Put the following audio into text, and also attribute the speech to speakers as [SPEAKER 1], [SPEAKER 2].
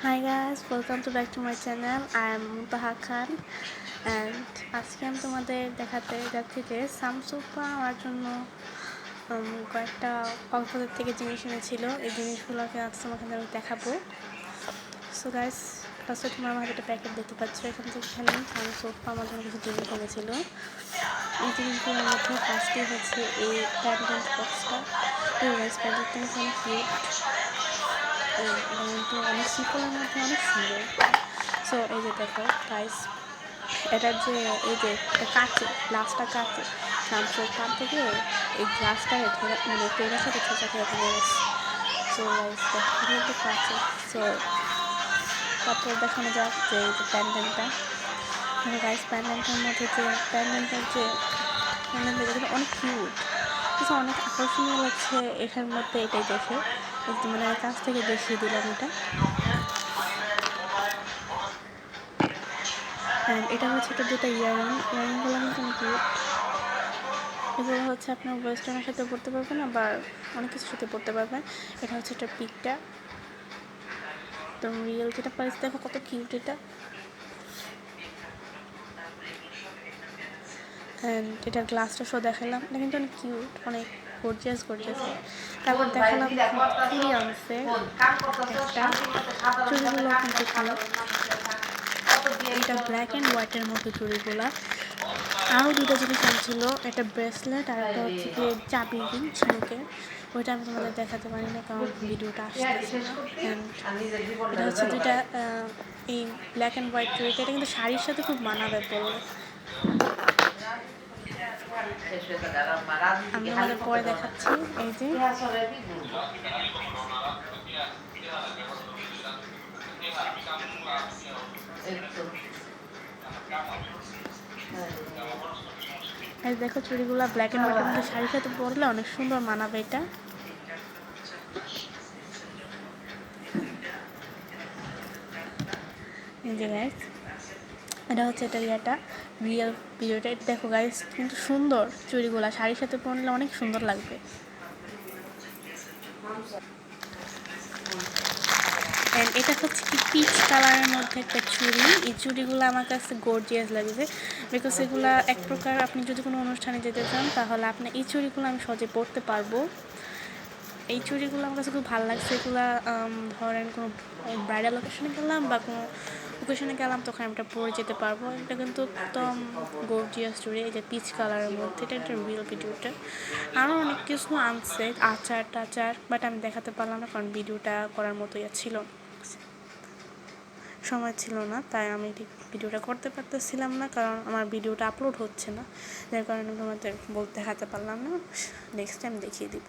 [SPEAKER 1] Hi guys, welcome to back to my channel. I am Muntaha Khan and আজকে আমি তোমাদের দেখাতে যাচ্ছি যে শামসুপ্পা আমার জন্য কয়েকটা কক্সবাজার থেকে জিনিস এনেছিল। এই জিনিসগুলোকে আজ তোমাকে আমি দেখাবো। সো গাইস, ফার্স্টে তোমার আমার একটা প্যাকেট দেখতে পাচ্ছ। এখান থেকে এখানে শামসুপ্পা আমার জন্য কিছু জিনিস এনেছিল। এই জিনিসগুলোর মধ্যে ফার্স্টে হচ্ছে এই প্যান্ডেন্ট বক্সটা। এই গাইস, প্যান্ডেন্টটা অনেক কিউট কিন্তু অনেক সিম্পলের মধ্যে অনেক সুন্দর। সো এই যে দেখো গাইস, এটার যে এই যে কাঁচে গ্লাসটা কাঁচে শামসুর পান থেকে এই গ্লাসটাকে মানে টেনের সাথে ঠোঁচা খেয়ে ফেলে গেছে। সো গাইস দেখো একটু কাঁচে। সো তারপর দেখানো যাক যে এই যে প্যান্ডেন্টটা গাইস, প্যান্ডেন্টের মধ্যে যে প্যান্ডেন্টটা কিন্তু অনেক কিউট, কিছু অনেক আকর্ষণীয় লাগছে এখানের মধ্যে। এটাই দেখে একটু মানে কাছ থেকে দেখিয়ে দিলাম এটা। অ্যান্ড এটা হচ্ছে একটা দুটো ইয়ারিংগুলো কিন্তু অনেক কিউট। এগুলো হচ্ছে আপনার ওয়েস্টার্নের সাথে পরতে পারবেন, আবার অনেক কিছুর সাথে পরতে পারবেন। এটা হচ্ছে একটা পিকটা, তো রিয়েল যেটা প্রাইস দেখো কত কিউট এটা। অ্যান্ড এটার গ্লাসটা শো দেখালাম, এটা কিন্তু অনেক কিউট, অনেক গর্জিয়াস। তারপর দেখালাম চুড়ি আনছে একটা, চুড়িগুলো কিন্তু কিউট। এটা ব্ল্যাক অ্যান্ড হোয়াইটের মধ্যে চুড়িগুলা। আরও দুটো জিনিস আনছিল, একটা ব্রেসলেট আর একটা হচ্ছে কি চাবি রিং ঝিনুকের। ওইটা আমি তোমাদের দেখাতে পারি না কারণ ভিডিওটা আসতেছে না। অ্যান্ড এটা হচ্ছে দুইটা এই ব্ল্যাক অ্যান্ড হোয়াইট চুড়িটা, এটা কিন্তু শাড়ির সাথে খুব মানাবে পরলে। আমি তোমাদের পরে দেখাচ্ছি। এই যে দেখো চুড়িগুলো ব্ল্যাক অ্যান্ড হোয়াইটের মধ্যে শাড়ির সাথে পরলে অনেক সুন্দর মানাবে এটা। এই যে গাইস, এটা হচ্ছে এটা রিয়েল ভিডিওটা। এটা দেখো গাইস, কিন্তু সুন্দর চুড়িগুলা শাড়ির সাথে পরলে অনেক সুন্দর লাগবে। অ্যান্ড এটা হচ্ছে কি পিচ কালারের মধ্যে একটা চুড়ি। এই চুড়িগুলো আমার কাছে গর্জিয়াস লাগছে বিকজ এগুলো এক প্রকার আপনি যদি কোনো অনুষ্ঠানে যেতে চান তাহলে আপনি এই চুড়িগুলো আমি সহজে পরতে পারবো। এই চুড়িগুলো আমার কাছে খুব ভালো লাগছে। এগুলো ধরেন কোনো ব্রাইডাল অকেশনে গেলাম বা কোনো অকেশনে গেলাম তখন আমি এটা পরে যেতে পারবো। এটা কিন্তু একদম গর্জিয়াস চুড়ি, এই যে পিচ কালারের মধ্যে। এটা একটা রিয়েল ভিডিওটা। আরও অনেক কিছু আনছে, আচার টাচার, বাট আমি দেখাতে পারলাম না কারণ ভিডিওটা করার মতো ছিল, সময় ছিল না। তাই আমি ভিডিওটা করতে পারতেছিলাম না কারণ আমার ভিডিওটা আপলোড হচ্ছে না, যার কারণে তোমাদের দেখাতে পারলাম না। নেক্সট টাইম দেখিয়ে দিব।